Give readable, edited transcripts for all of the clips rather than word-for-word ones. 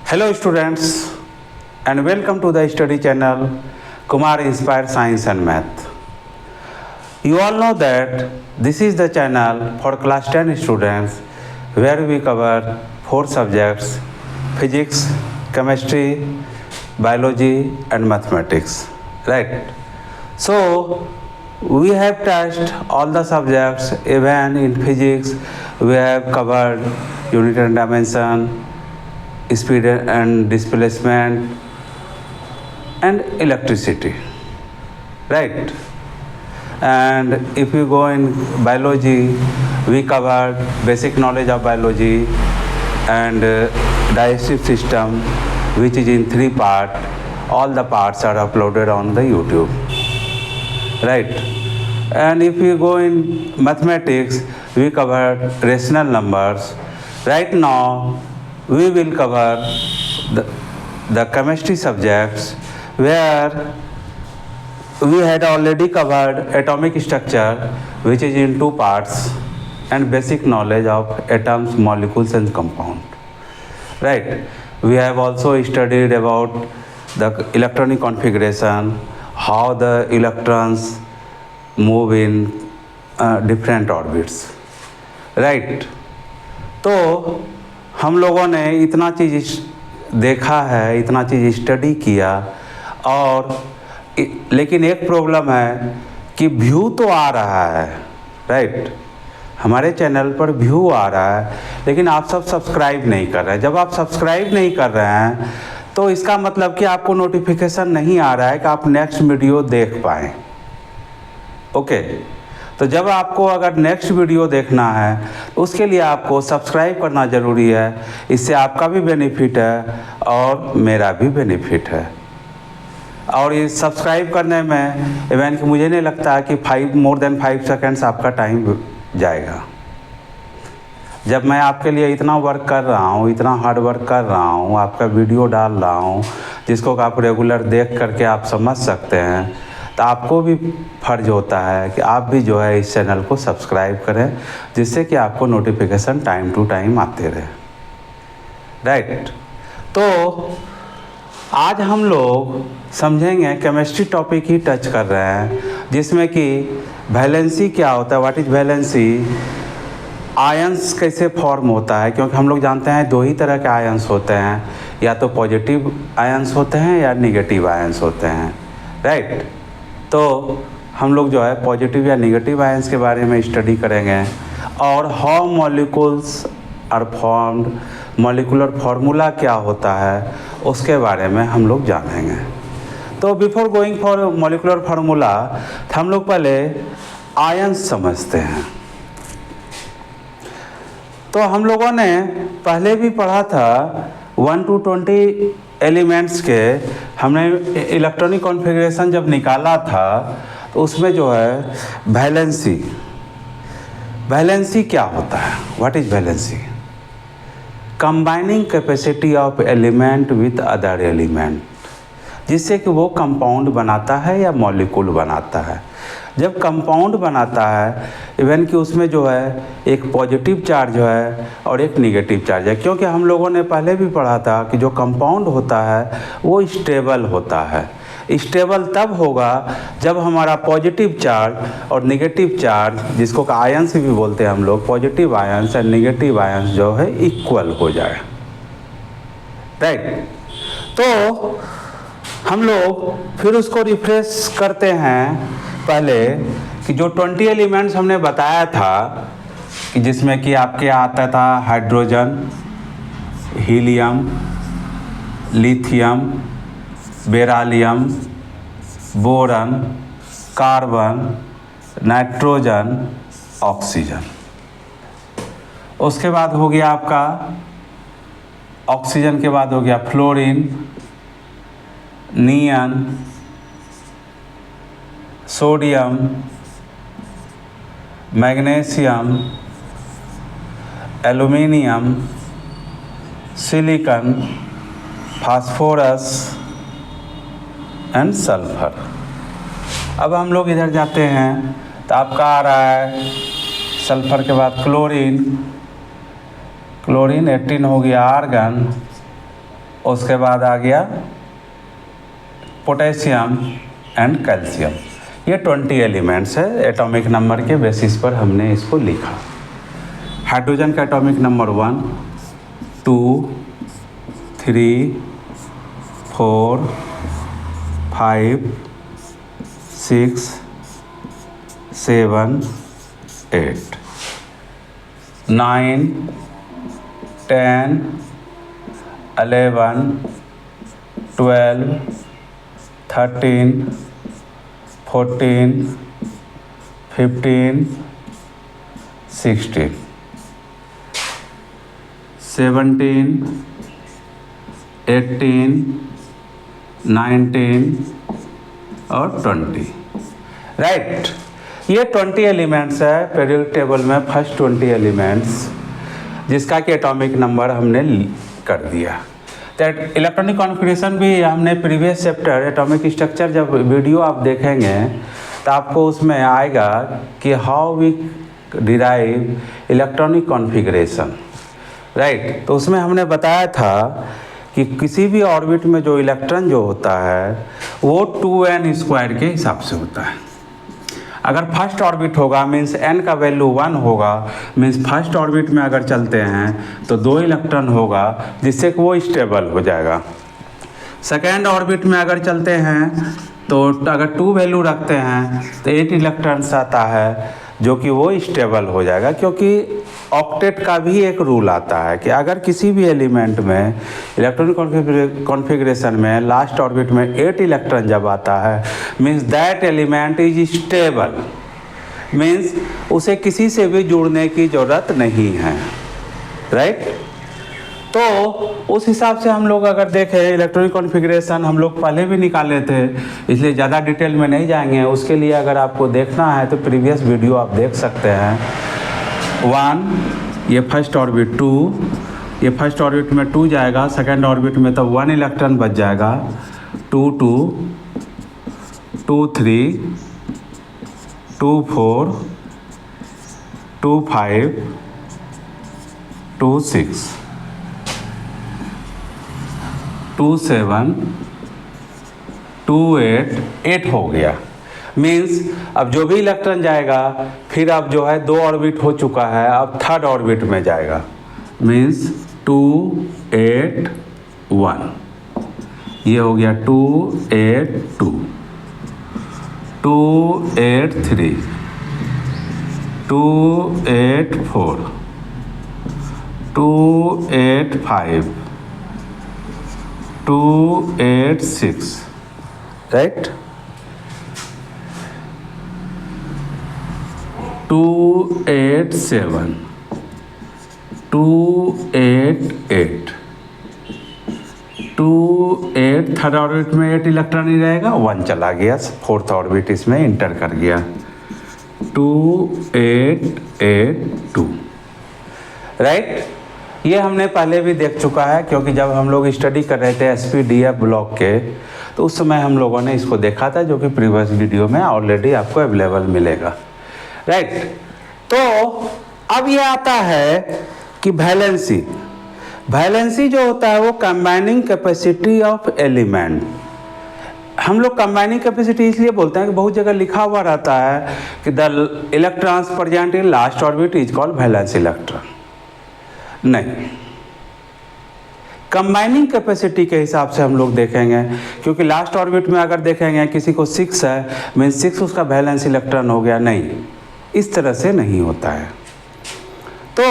Hello students and welcome to the study channel Kumar Inspire Science and Math. You all know that this is the channel for class 10 students where we cover 4 subjects: physics, chemistry, biology and mathematics. Right? So we have touched all the subjects. Even in physics we have covered unit and dimension, speed and displacement and electricity, right? And if you go in biology, we covered basic knowledge of biology and digestive system, which is in 3 parts. All the parts are uploaded on the YouTube, right? And if you go in mathematics, we covered rational numbers. Right now we will cover the chemistry subjects, where we had already covered atomic structure, which is in 2 parts, and basic knowledge of atoms, molecules and compound, right? We have also studied about the electronic configuration, how the electrons move in different orbits, right? तो हम लोगों ने इतना चीज़ देखा है, इतना चीज़ study किया, और लेकिन एक प्रॉब्लम है कि व्यू तो आ रहा है, राइट? हमारे चैनल पर व्यू आ रहा है, लेकिन आप सब सब्सक्राइब नहीं कर रहे हैं। जब आप सब्सक्राइब नहीं कर रहे हैं तो इसका मतलब कि आपको नोटिफिकेशन नहीं आ रहा है कि आप नेक्स्ट वीडियो देख पाएँ। ओके, तो जब आपको अगर नेक्स्ट वीडियो देखना है तो उसके लिए आपको सब्सक्राइब करना ज़रूरी है। इससे आपका भी बेनिफिट है और मेरा भी बेनिफिट है। और ये सब्सक्राइब करने में इवन कि मुझे नहीं लगता है कि मोर देन 5 सेकेंड्स आपका टाइम जाएगा। जब मैं आपके लिए इतना वर्क कर रहा हूँ, इतना हार्ड वर्क कर रहा हूँ, आपका वीडियो डाल रहा हूँ जिसको आप रेगुलर देख करके आप समझ सकते हैं, तो आपको भी फ़र्ज होता है कि आप भी जो है इस चैनल को सब्सक्राइब करें, जिससे कि आपको नोटिफिकेशन टाइम टू टाइम आते रहे, राइट? तो आज हम लोग समझेंगे, केमिस्ट्री टॉपिक ही टच कर रहे हैं, जिसमें कि वैलेंसी क्या होता है, व्हाट इज़ वैलेंसी, आयंस कैसे फॉर्म होता है, क्योंकि हम लोग जानते हैं 2 ही तरह के आयंस होते हैं, या तो पॉजिटिव आयंस होते हैं या निगेटिव आयंस होते हैं, राइट? तो हम लोग जो है पॉजिटिव या नेगेटिव आयंस के बारे में स्टडी करेंगे, और how molecules are formed, molecular formula क्या होता है उसके बारे में हम लोग जानेंगे। तो before going for molecular formula, हम लोग पहले आयंस समझते हैं। तो हम लोगों ने पहले भी पढ़ा था 1 to 20 एलिमेंट्स के, हमने इलेक्ट्रॉनिक कॉन्फ़िगरेशन जब निकाला था तो उसमें जो है वैलेंसी क्या होता है, what is valency? Combining capacity of element with other element, जिससे कि वो कंपाउंड बनाता है या मॉलिक्यूल बनाता है। जब कंपाउंड बनाता है, इवन कि उसमें जो है एक पॉजिटिव चार्ज है और एक नेगेटिव चार्ज है, क्योंकि हम लोगों ने पहले भी पढ़ा था कि जो कंपाउंड होता है वो स्टेबल होता है। स्टेबल तब होगा जब हमारा पॉजिटिव चार्ज और नेगेटिव चार्ज, जिसको आयंस भी बोलते हैं हम लोग, पॉजिटिव आयंस और नेगेटिव आयंस जो है इक्वल हो जाए, राइट? तो हम लोग फिर उसको रिफ्रेश करते हैं पहले कि जो 20 एलिमेंट्स हमने बताया था, कि जिसमें कि आपके आता था hydrogen, helium, lithium, beryllium, boron, carbon, nitrogen, oxygen. उसके बाद हो गया आपका ऑक्सीजन के बाद हो गया fluorine, neon, sodium, magnesium, aluminium, silicon, phosphorus and sulphur. अब हम लोग इधर जाते हैं तो आपका आ रहा है सल्फर के बाद क्लोरीन, क्लोरीन 18 हो गया आर्गन, उसके बाद आ गया पोटेशियम एंड कैल्शियम। ये 20 एलिमेंट्स है, एटॉमिक नंबर के बेसिस पर हमने इसको लिखा। हाइड्रोजन का एटॉमिक नंबर 1, 2, 3, 4, 5, 6, 7, 8, 9, 10, 11, 12, 13, 14, 15, 16, 17, 18, 19 और 20। राइट, ये 20 एलिमेंट्स है पीरियोडिक टेबल में, फर्स्ट 20 एलिमेंट्स जिसका कि एटॉमिक नंबर हमने कर दिया। तो इलेक्ट्रॉनिक कॉन्फ़िगरेशन भी हमने प्रीवियस चैप्टर एटॉमिक स्ट्रक्चर जब वीडियो आप देखेंगे तो आपको उसमें आएगा कि how we derive electronic configuration. Right, तो उसमें हमने बताया था कि किसी भी ऑर्बिट में जो इलेक्ट्रॉन जो होता है वो 2n² के हिसाब से होता है। अगर फर्स्ट ऑर्बिट होगा मीन्स n का वैल्यू 1 होगा, मीन्स फर्स्ट ऑर्बिट में अगर चलते हैं तो 2 इलेक्ट्रॉन होगा जिससे कि वो स्टेबल हो जाएगा। सेकेंड ऑर्बिट में अगर चलते हैं तो अगर 2 वैल्यू रखते हैं तो 8 इलेक्ट्रॉन्स आता है जो कि वो स्टेबल हो जाएगा, क्योंकि ऑक्टेट का भी एक रूल आता है कि अगर किसी भी एलिमेंट में इलेक्ट्रॉनिक कॉन्फ़िगरेशन में लास्ट ऑर्बिट में 8 इलेक्ट्रॉन जब आता है means that element is stable, means उसे किसी से भी जुड़ने की ज़रूरत नहीं है। राइट, तो उस हिसाब से हम लोग अगर देखें इलेक्ट्रॉनिक कॉन्फ़िगरेशन हम लोग पहले भी निकाले थे, इसलिए ज़्यादा डिटेल में नहीं जाएंगे। उसके लिए अगर आपको देखना है तो प्रीवियस वीडियो आप देख सकते हैं। 1 ये फर्स्ट ऑर्बिट, 2 ये फर्स्ट ऑर्बिट में 2 जाएगा, सेकेंड ऑर्बिट में तो 1 इलेक्ट्रॉन बच जाएगा, 2 2 2 3 2 4 2 5 2 6 2 7 2 8 हो गया। मीन्स अब जो भी इलेक्ट्रॉन जाएगा फिर अब जो है 2 ऑर्बिट हो चुका है, अब थर्ड ऑर्बिट में जाएगा, मीन्स 2 8 1, ये हो गया 2 8 2 2 8 3 2 8 4 2 8 5 2 8 6। राइट, 2 8 7 2 8 8 2 8, थर्ड ऑर्बिट में 8 इलेक्ट्रॉन ही रहेगा, 1 चला गया, फोर्थ ऑर्बिट इसमें इंटर कर गया, 2 8 8 2। राइट, ये हमने पहले भी देख चुका है, क्योंकि जब हम लोग स्टडी कर रहे थे SPDF ब्लॉक के तो उस समय हम लोगों ने इसको देखा था, जो कि प्रीवियस वीडियो में ऑलरेडी आपको अवेलेबल मिलेगा। राइट, तो अब ये आता है कि वैलेंसी। वैलेंसी जो होता है वो कंबाइनिंग कैपेसिटी ऑफ एलिमेंट। हम लोग कंबाइनिंग कैपेसिटी इसलिए बोलते हैं कि बहुत जगह लिखा हुआ रहता है कि the electrons present in last orbit is called valence electron. नहीं, कंबाइनिंग कैपेसिटी के हिसाब से हम लोग देखेंगे, क्योंकि लास्ट ऑर्बिट में अगर देखेंगे किसी को 6 है मीन 6 उसका वैलेंस इलेक्ट्रॉन हो गया, नहीं, इस तरह से नहीं होता है। तो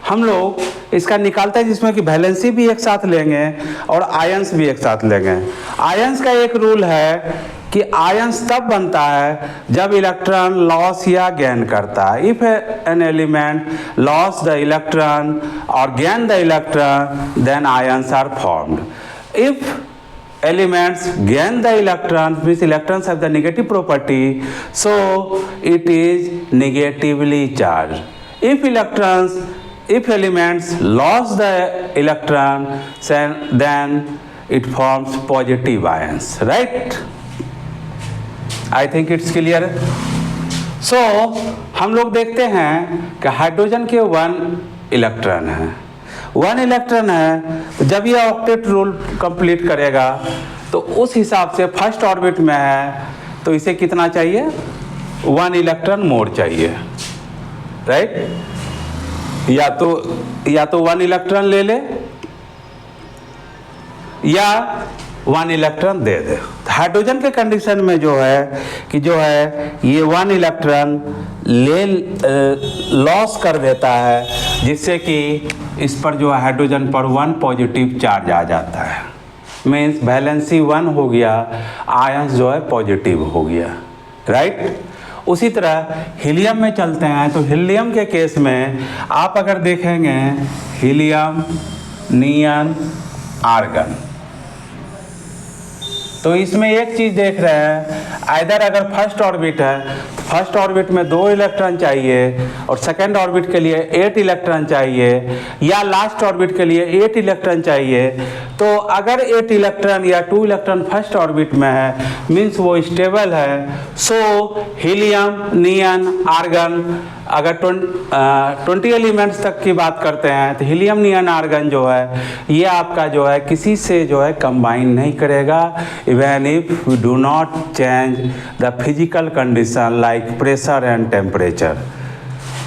हम लोग इसका निकालते हैं जिसमें कि वैलेंसी भी एक साथ लेंगे और आयंस भी एक साथ लेंगे। आयंस का एक रूल है कि आयंस तब बनता है जब इलेक्ट्रॉन लॉस या गेन करता है। If an element loss the electron और gain the electron then ions are formed. If elements gain the electrons, means electrons have the negative property, so it is negatively charged. If elements lost the electron, then it forms positive ions, right? I think it's clear. So हम लोग देखते हैं कि hydrogen के 1 electron है, 1 electron है, तो जब ये ऑक्टेट रूल कंप्लीट करेगा तो उस हिसाब से फर्स्ट ऑर्बिट में है तो इसे कितना चाहिए, 1 इलेक्ट्रॉन मोर चाहिए, राइट। या तो 1 इलेक्ट्रॉन ले ले या 1 इलेक्ट्रॉन दे दे। हाइड्रोजन के कंडीशन में जो है कि जो है ये 1 इलेक्ट्रॉन लॉस कर देता है, जिससे कि इस पर जो है हाइड्रोजन पर 1 पॉजिटिव चार्ज आ जाता है, मीन्स वैलेंसी 1 हो गया, आयंस जो है पॉजिटिव हो गया, राइट। उसी तरह हीलियम में चलते हैं, तो हीलियम के केस में आप अगर देखेंगे हीलियम, नियन, आर्गन, तो इसमें एक चीज़ देख रहे हैं, आइदर अगर फर्स्ट ऑर्बिट है तो फर्स्ट ऑर्बिट में 2 इलेक्ट्रॉन चाहिए और सेकेंड ऑर्बिट के लिए 8 इलेक्ट्रॉन चाहिए, या लास्ट ऑर्बिट के लिए 8 इलेक्ट्रॉन चाहिए। तो अगर 8 इलेक्ट्रॉन या 2 इलेक्ट्रॉन फर्स्ट ऑर्बिट में है मीन्स वो स्टेबल है। सो हीलियम, नियन, आर्गन अगर 20 एलिमेंट्स तक की बात करते हैं तो हीलियम, नियन, आर्गन जो है ये आपका जो है किसी से जो है कंबाइन नहीं करेगा, even if we do not change the physical condition like pressure and temperature.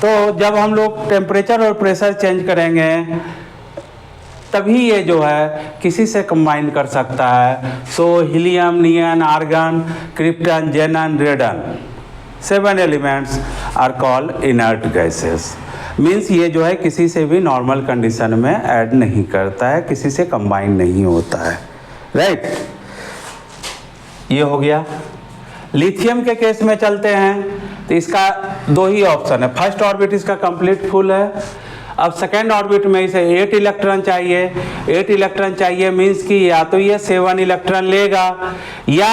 तो जब हम लोग टेम्परेचर और प्रेशर चेंज करेंगे तभी ये जो है किसी से कंबाइन कर सकता है। So helium, neon, argon, krypton, xenon, radon, 7 elements are called inert gases. Means ये जो है किसी से भी नॉर्मल कंडीशन में ऐड नहीं करता है, किसी से कंबाइन नहीं होता है, राइट। ये हो गया। लिथियम के केस में चलते हैं तो इसका 2 ही ऑप्शन है, फर्स्ट ऑर्बिट इसका कंप्लीट फुल है, अब सेकेंड ऑर्बिट में इसे 8 इलेक्ट्रॉन चाहिए। 8 इलेक्ट्रॉन चाहिए मीन्स कि या तो ये 7 इलेक्ट्रॉन लेगा या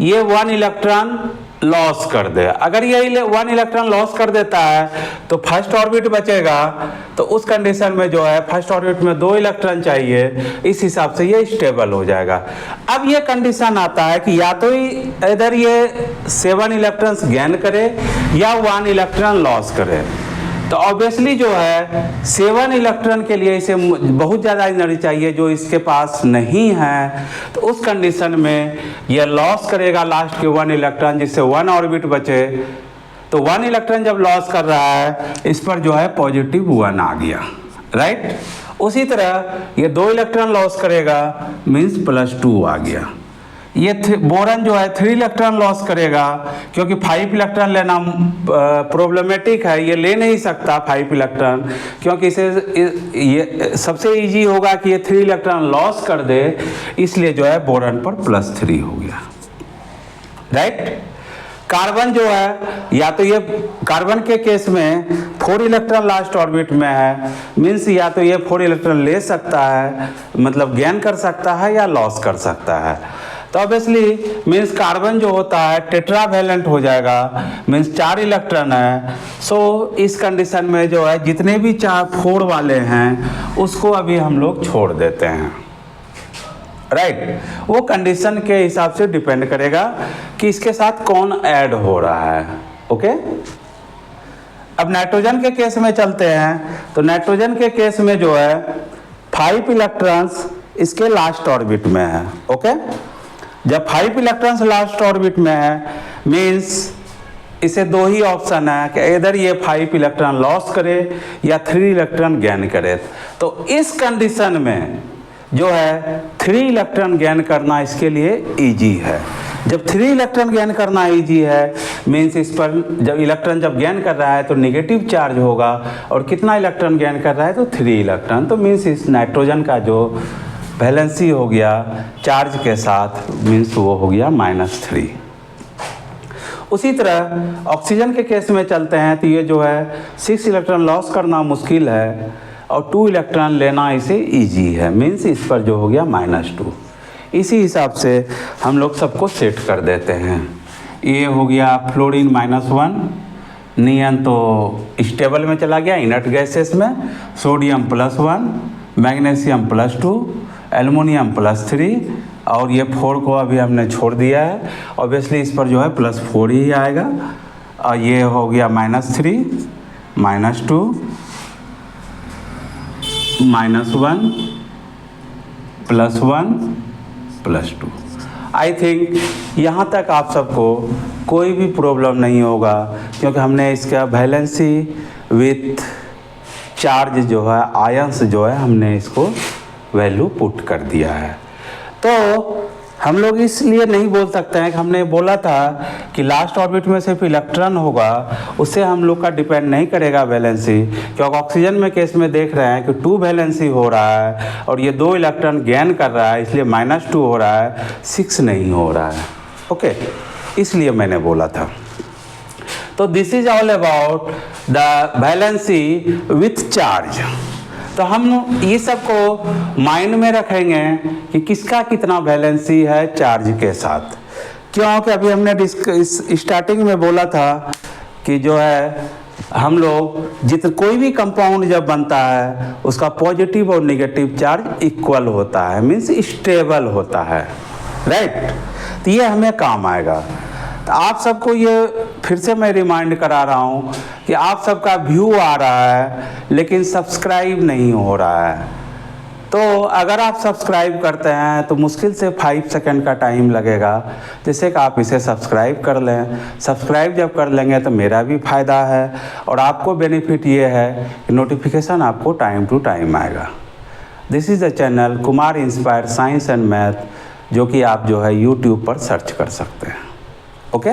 ये 1 इलेक्ट्रॉन लॉस कर दे। अगर ये 1 इलेक्ट्रॉन लॉस कर देता है तो फर्स्ट ऑर्बिट बचेगा, तो उस कंडीशन में जो है फर्स्ट ऑर्बिट में 2 इलेक्ट्रॉन चाहिए, इस हिसाब से ये स्टेबल हो जाएगा। अब ये कंडीशन आता है कि या तो इधर ये 7 इलेक्ट्रॉन्स गेन करे या 1 इलेक्ट्रॉन लॉस करे। तो ऑब्वियसली जो है 7 इलेक्ट्रॉन के लिए इसे बहुत ज़्यादा एनर्जी चाहिए जो इसके पास नहीं है, तो उस कंडीशन में यह लॉस करेगा लास्ट के 1 इलेक्ट्रॉन, जिससे 1 ऑर्बिट बचे। तो 1 इलेक्ट्रॉन जब लॉस कर रहा है इस पर जो है पॉजिटिव 1 आ गया, राइट। उसी तरह ये 2 इलेक्ट्रॉन लॉस करेगा मीन्स +2 आ गया। ये बोरन जो है 3 इलेक्ट्रॉन लॉस करेगा, क्योंकि 5 इलेक्ट्रॉन लेना प्रॉब्लमेटिक है, ये ले नहीं सकता 5 इलेक्ट्रॉन, क्योंकि इसे ये सबसे इजी होगा कि ये 3 इलेक्ट्रॉन लॉस कर दे, इसलिए जो है बोरन पर +3 हो गया, राइट। कार्बन जो है या तो ये कार्बन के केस में 4 इलेक्ट्रॉन लास्ट ऑर्बिट में है, मीन्स या तो ये 4 इलेक्ट्रॉन ले सकता है, मतलब गेन कर सकता है या लॉस कर सकता है। तो ऑब्वियसली मीन्स कार्बन जो होता है टेट्रावैलेंट हो जाएगा, मीन्स 4 इलेक्ट्रॉन है। सो इस कंडीशन में जो है जितने भी 4 वाले हैं उसको अभी हम लोग छोड़ देते हैं, राइट। वो कंडीशन के हिसाब से डिपेंड करेगा कि इसके साथ कौन ऐड हो रहा है, ओके। अब नाइट्रोजन के केस में चलते हैं, तो नाइट्रोजन के केस में जो है 5 इलेक्ट्रॉन्स इसके लास्ट ऑर्बिट में है, ओके। जब 5 इलेक्ट्रॉन्स लास्ट ऑर्बिट में है मीन्स इसे 2 ही ऑप्शन है कि इधर ये 5 इलेक्ट्रॉन लॉस करे या 3 इलेक्ट्रॉन गेन करे। तो इस कंडीशन में जो है 3 इलेक्ट्रॉन गेन करना इसके लिए इजी है। जब 3 इलेक्ट्रॉन गेन करना इजी है मीन्स इस पर जब इलेक्ट्रॉन जब गेन कर रहा है तो नेगेटिव चार्ज होगा, और कितना इलेक्ट्रॉन गेन कर रहा है तो 3 इलेक्ट्रॉन। तो मीन्स इस नाइट्रोजन का जो वैलेंसी हो गया चार्ज के साथ मीन्स वो हो गया -3। उसी तरह ऑक्सीजन के केस में चलते हैं तो ये जो है 6 इलेक्ट्रॉन लॉस करना मुश्किल है और 2 इलेक्ट्रॉन लेना इसे इजी है, मीन्स इस पर जो हो गया -2। इसी हिसाब से हम लोग सबको सेट कर देते हैं। ये हो गया फ्लोरीन -1, नियन तो स्टेबल में चला गया इनर्ट गैसेस में, सोडियम +1, मैग्नीशियम +2, एल्युमिनियम +3, और ये 4 को अभी हमने छोड़ दिया है। ऑब्वियसली इस पर जो है +4 ही आएगा, और ये हो गया -3, -2, -1 +1 +2। आई थिंक यहाँ तक आप सबको कोई भी प्रॉब्लम नहीं होगा, क्योंकि हमने इसका वैलेंसी विथ चार्ज जो है, आयंस जो है, हमने इसको वैल्यू पुट कर दिया है। तो हम लोग इसलिए नहीं बोल सकते हैं कि हमने बोला था कि लास्ट ऑर्बिट में सिर्फ इलेक्ट्रॉन होगा, उससे हम लोग का डिपेंड नहीं करेगा वैलेंसी, क्योंकि ऑक्सीजन में केस में देख रहे हैं कि 2 वैलेंसी हो रहा है और ये 2 इलेक्ट्रॉन गेन कर रहा है, इसलिए -2 हो रहा है, 6 नहीं हो रहा है। ओके, इसलिए मैंने बोला था। तो this is all about the valency with charge. तो हम ये सबको माइंड में रखेंगे कि किसका कितना वैलेंसी है चार्ज के साथ, क्योंकि अभी हमने स्टार्टिंग में बोला था कि जो है हम लोग कोई भी कंपाउंड जब बनता है उसका पॉजिटिव और नेगेटिव चार्ज इक्वल होता है, मीन्स स्टेबल होता है, राइट। तो ये हमें काम आएगा। तो आप सबको ये फिर से मैं रिमाइंड करा रहा हूँ कि आप सबका व्यू आ रहा है लेकिन सब्सक्राइब नहीं हो रहा है। तो अगर आप सब्सक्राइब करते हैं तो मुश्किल से 5 सेकंड का टाइम लगेगा, जिससे कि आप इसे सब्सक्राइब कर लें। सब्सक्राइब जब कर लेंगे तो मेरा भी फ़ायदा है और आपको बेनिफिट ये है कि नोटिफिकेशन आपको टाइम टू टाइम आएगा। This is the channel Kumar inspire science and math, जो कि आप जो है यूट्यूब पर सर्च कर सकते हैं। ओके,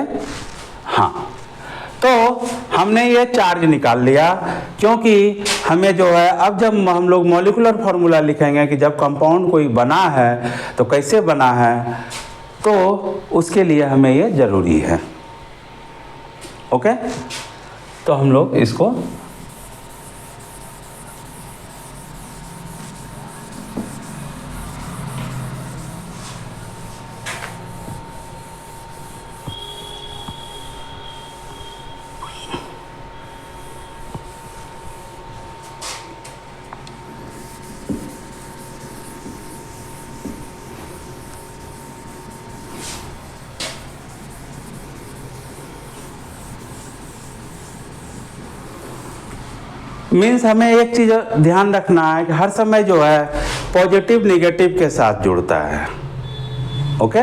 हाँ। तो हमने ये चार्ज निकाल लिया, क्योंकि हमें जो है अब जब हम लोग मॉलिक्यूलर फार्मूला लिखेंगे कि जब कंपाउंड कोई बना है तो कैसे बना है, तो उसके लिए हमें ये ज़रूरी है। ओके, तो हम लोग इसको मीन्स हमें एक चीज़ ध्यान रखना है कि हर समय जो है पॉजिटिव नेगेटिव के साथ जुड़ता है। ओके,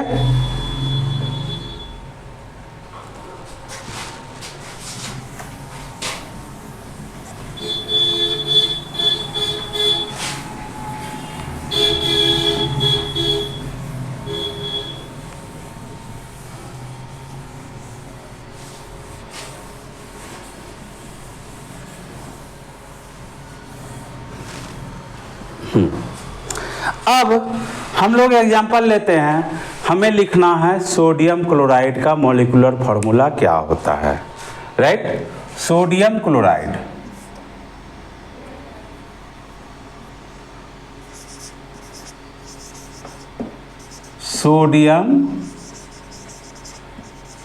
अब हम लोग एग्जांपल लेते हैं। हमें लिखना है सोडियम क्लोराइड का मॉलिक्यूलर फार्मूला क्या होता है, right. Sodium chloride, sodium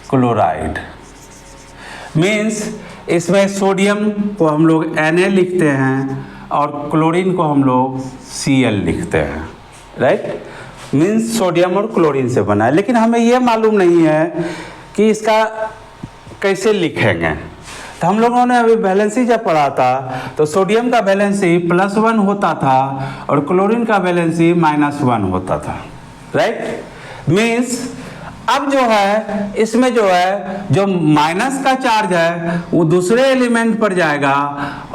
chloride means इसमें सोडियम को हम लोग Na लिखते हैं और क्लोरीन को हम लोग Cl लिखते हैं, राइट। मीन्स सोडियम और क्लोरीन से बना है, लेकिन हमें ये मालूम नहीं है कि इसका कैसे लिखेंगे। तो हम लोगों ने अभी वैलेंसी जब पढ़ा था तो सोडियम का वैलेंसी +1 होता था और क्लोरीन का वैलेंसी -1 होता था, राइट। मीन्स अब जो है इसमें जो है जो माइनस का चार्ज है वो दूसरे एलिमेंट पर जाएगा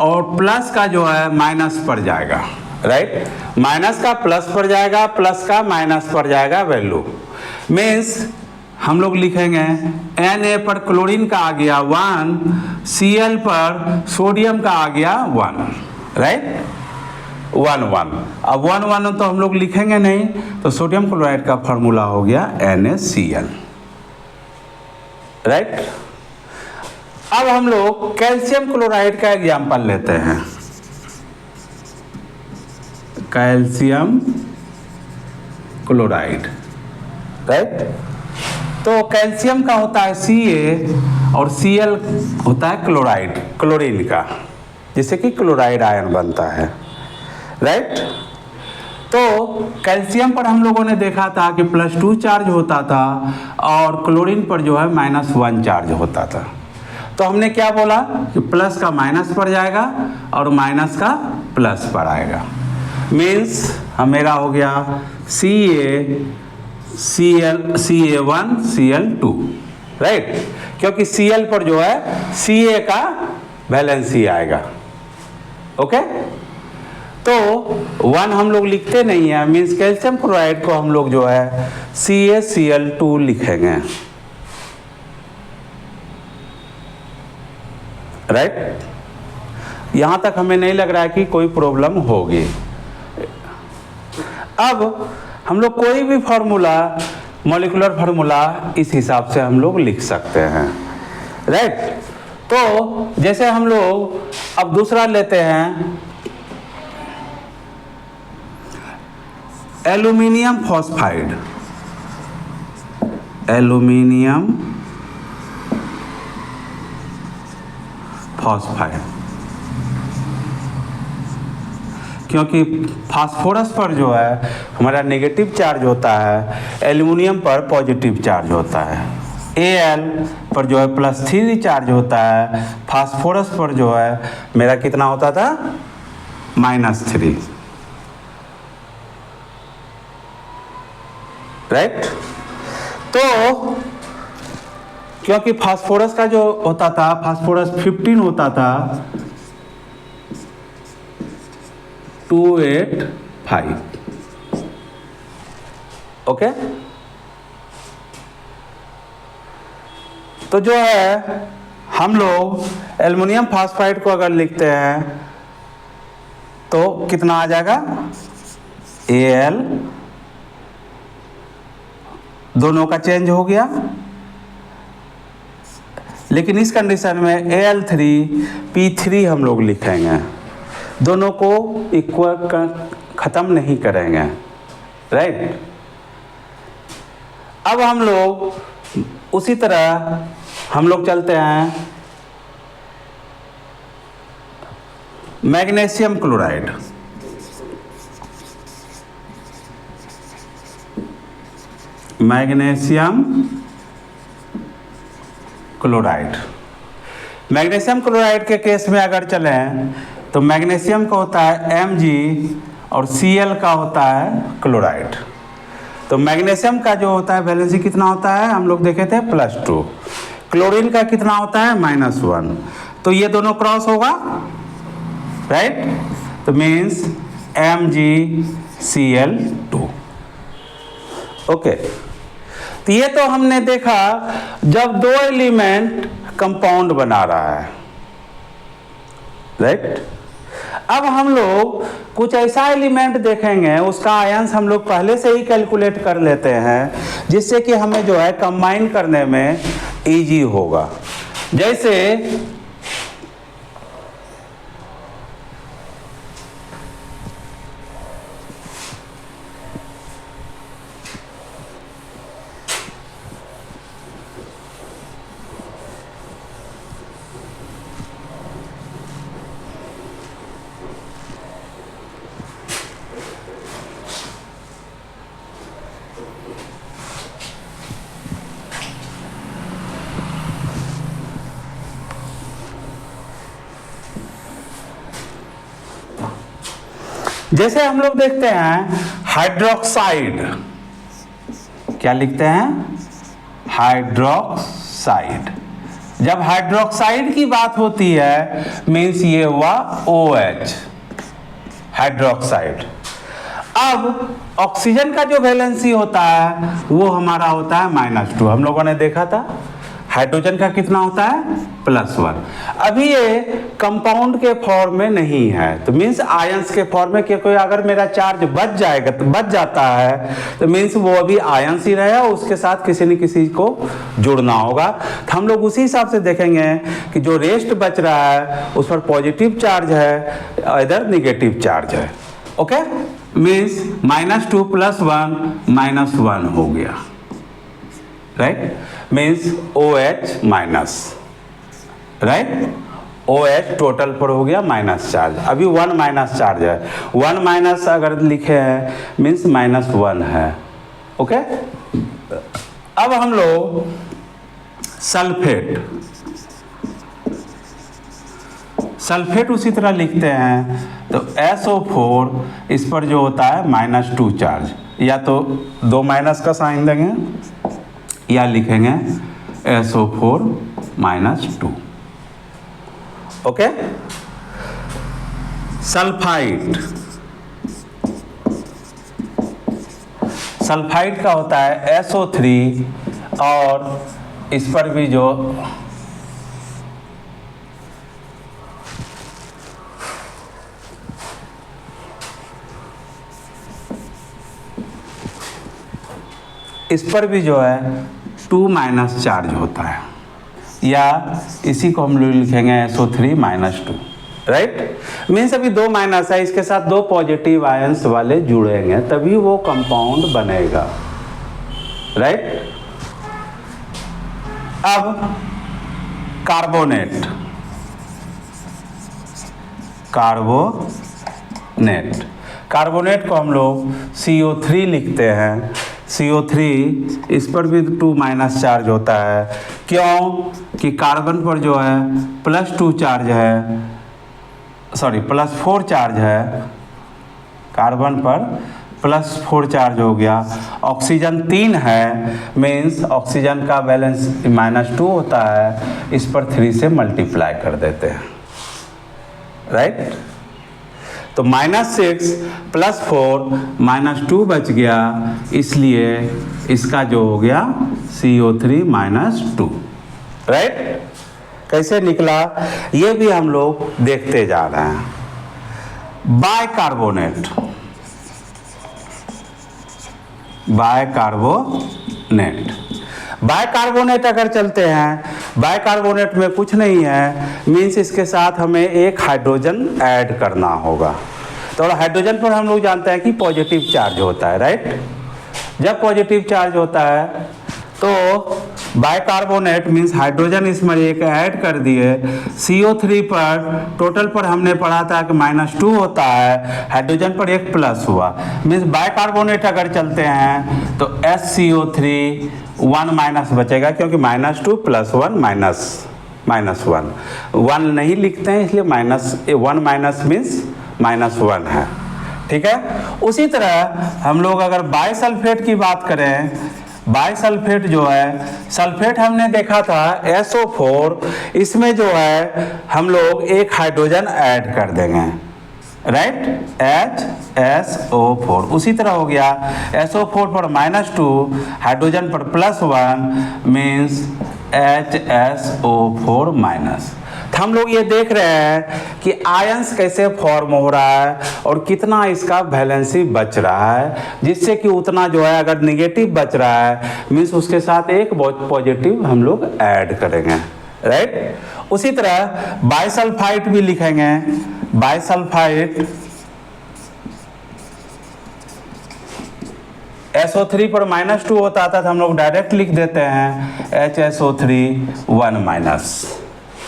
और प्लस का जो है माइनस पर जाएगा, राइट। माइनस का प्लस पर जाएगा, प्लस का माइनस पर जाएगा वैल्यू। मीन्स हम लोग लिखेंगे Na पर क्लोरीन का आ गया 1, Cl पर सोडियम का आ गया 1, राइट। 1 1। अब 1 1 तो हम लोग लिखेंगे नहीं, तो सोडियम क्लोराइड का फार्मूला हो गया NaCl, राइट। अब हम लोग कैल्शियम क्लोराइड का एग्जांपल लेते हैं। Calcium chloride, right. तो कैल्शियम का होता है Ca और Cl होता है क्लोराइड, क्लोरीन का, जिससे कि क्लोराइड आयन बनता है, राइट। तो कैल्शियम पर हम लोगों ने देखा था कि +2 चार्ज होता था और क्लोरीन पर जो है -1 चार्ज होता था। तो हमने क्या बोला कि प्लस का माइनस पर जाएगा और माइनस का प्लस पर आएगा। मीन्स मेरा हो गया CaCl1 Cl2, राइट, क्योंकि Cl पर जो है Ca का वैलेंसी आएगा। ओके, तो 1 हम लोग लिखते नहीं है, मीन्स कैल्शियम क्लोराइड को हम लोग जो है CaCl2 लिखेंगे, राइट। यहां तक हमें नहीं लग रहा है कि कोई प्रॉब्लम होगी। अब हम लोग कोई भी फार्मूला, मॉलिक्यूलर फार्मूला इस हिसाब से हम लोग लिख सकते हैं, राइट। तो जैसे हम लोग अब दूसरा लेते हैं, एल्यूमिनियम फॉस्फाइड, एल्यूमिनियम फॉस्फाइड, क्योंकि फास्फोरस पर जो है हमारा नेगेटिव चार्ज होता है, एल्युमिनियम पर पॉजिटिव चार्ज होता है। Al पर जो है +3 चार्ज होता है, फास्फोरस पर जो है मेरा कितना होता था, -3, राइट। तो क्योंकि फास्फोरस का जो होता था, फास्फोरस 15 होता था, 285, ओके। तो जो है हम लोग एल्युमिनियम फॉस्फाइड को अगर लिखते हैं तो कितना आ जाएगा, Al, दोनों का चेंज हो गया, लेकिन इस कंडीशन में Al3P3 हम लोग लिखेंगे, दोनों को इक्वल खत्म नहीं करेंगे, राइट। अब हम लोग उसी तरह हम लोग चलते हैं magnesium chloride, magnesium chloride. Magnesium chloride के केस में अगर चलें तो मैग्नीशियम का होता है Mg और Cl का होता है क्लोराइड। तो मैग्नीशियम का जो होता है वैलेंसी कितना होता है, हम लोग देखे थे +2, क्लोरीन का कितना होता है -1, तो ये दोनों क्रॉस होगा, राइट। तो मीन्स MgCl2, ओके। तो ये तो हमने देखा जब दो एलिमेंट कंपाउंड बना रहा है, राइट। अब हम लोग कुछ ऐसा एलिमेंट देखेंगे, उसका आयंस हम लोग पहले से ही कैलकुलेट कर लेते हैं, जिससे कि हमें जो है कंबाइन करने में इजी होगा। जैसे जैसे हम लोग देखते हैं हाइड्रोक्साइड, क्या लिखते हैं, हाइड्रोक्साइड। जब हाइड्रोक्साइड की बात होती है मीन्स ये हुआ OH, हाइड्रोक्साइड। अब ऑक्सीजन का जो वैलेंसी होता है वो हमारा होता है -2, हम लोगों ने देखा था। हाइड्रोजन का कितना होता है, +1। अभी ये कंपाउंड के फॉर्म में नहीं है, तो मीन्स आयंस के फॉर्म में, क्योंकि अगर मेरा चार्ज बच जाएगा तो बच जाता है तो मीन्स वो अभी आयंस ही रहेगा, उसके साथ किसी न किसी को जुड़ना होगा। तो हम लोग उसी हिसाब से देखेंगे कि जो रेस्ट बच रहा है उस पर पॉजिटिव चार्ज है, इधर निगेटिव चार्ज है, ओके। मीन्स -2 +1 -1 हो गया, right. Means OH-, right. OH total पर हो गया माइनस चार्ज, अभी 1 माइनस चार्ज है, 1 माइनस अगर लिखे हैं मीन्स -1 है, ओके। अब हम लोग सल्फेट उसी तरह लिखते हैं, तो SO4 इस पर जो होता है -2 चार्ज, या तो 2 माइनस का साइन देंगे या लिखेंगे SO4 -2। ओके। सल्फाइड, सल्फाइड का होता है SO3 और इस पर भी जो इस पर भी जो है 2 माइनस चार्ज होता है, या इसी को हम लोग लिखेंगे SO3 -2। राइट, मीन्स अभी 2 माइनस है, इसके साथ 2 पॉजिटिव आयंस वाले जुड़ेंगे तभी वो कंपाउंड बनेगा। राइट, अब कार्बोनेट, कार्बोनेट, कार्बोनेट को हम लोग CO3 लिखते हैं। CO3 इस पर भी 2 माइनस चार्ज होता है, क्यों कि कार्बन पर जो है +2 चार्ज है, सॉरी +4 चार्ज है, कार्बन पर +4 चार्ज हो गया। ऑक्सीजन 3 है, मीन्स ऑक्सीजन का बैलेंस -2 होता है, इस पर 3 से मल्टीप्लाई कर देते हैं। राइट, तो -6 +4 -2 बच गया, इसलिए इसका जो हो गया CO3 -2। राइट, कैसे निकला ये भी हम लोग देखते जा रहे हैं। बाइकार्बोनेट, बाइकार्बोनेट, बाइकार्बोनेट अगर चलते हैं, बाइकार्बोनेट में कुछ नहीं है, मीन्स इसके साथ हमें एक हाइड्रोजन ऐड करना होगा। तो हाइड्रोजन पर हम लोग जानते हैं कि पॉजिटिव चार्ज होता है। राइट, जब पॉजिटिव चार्ज होता है तो बाइकार्बोनेट मीन्स हाइड्रोजन इसमें एक ऐड कर दिए। CO3 पर टोटल पर हमने पढ़ा था कि -2 होता है, हाइड्रोजन पर एक प्लस हुआ, मीन्स बाइकार्बोनेट अगर चलते हैं तो SCO3 1 माइनस बचेगा, क्योंकि -2 + 1 -1 1 नहीं लिखते हैं, इसलिए -1 माइनस मीन्स -1 है। ठीक है, उसी तरह हम लोग अगर बाइसल्फेट की बात करें, बाइसल्फेट जो है, सल्फेट हमने देखा था SO4, इसमें जो है हम लोग एक हाइड्रोजन ऐड कर देंगे। राइट, HSO4, उसी तरह हो गया SO4 पर -2, हाइड्रोजन पर +1 मीन्स HSO4 माइनस। तो हम लोग ये देख रहे हैं कि आयंस कैसे फॉर्म हो रहा है और कितना इसका वैलेंसी बच रहा है, जिससे कि उतना जो है अगर निगेटिव बच रहा है मीन्स उसके साथ एक पॉजिटिव हम लोग ऐड करेंगे। राइट, उसी तरह बाइसल्फाइड भी लिखेंगे। बाइसल्फाइड SO3 पर -2 होता था तो हम लोग डायरेक्ट लिख देते हैं HSO3 1-।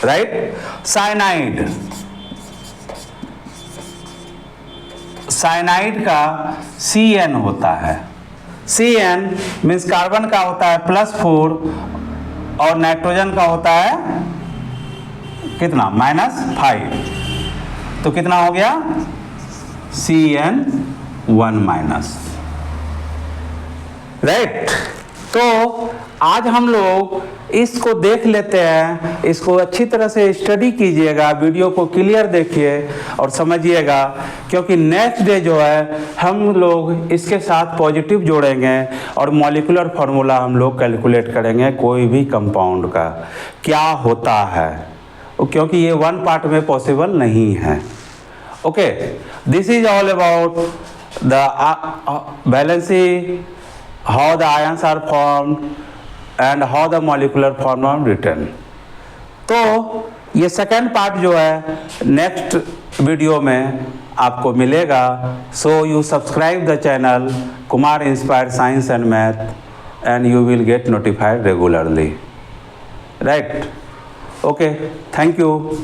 राइट, साइनाइड, साइनाइड का CN होता है। CN मीन्स कार्बन का होता है +4 और नाइट्रोजन का होता है कितना -5, तो कितना हो गया CN 1-। राइट, तो आज हम लोग इसको देख लेते हैं, इसको अच्छी तरह से स्टडी कीजिएगा, वीडियो को क्लियर देखिए और समझिएगा, क्योंकि नेक्स्ट डे जो है हम लोग इसके साथ पॉजिटिव जोड़ेंगे और मॉलिक्यूलर फार्मूला हम लोग कैलकुलेट करेंगे कोई भी कंपाउंड का क्या होता है, क्योंकि ये 1 पार्ट में पॉसिबल नहीं है। Okay, this is all about the valency, how the ions are formed and how the molecular formula written। तो ये सेकेंड पार्ट जो है नेक्स्ट वीडियो में आपको मिलेगा। So you subscribe the channel Kumar inspire science and math and you will get notified regularly. Right, okay, thank you.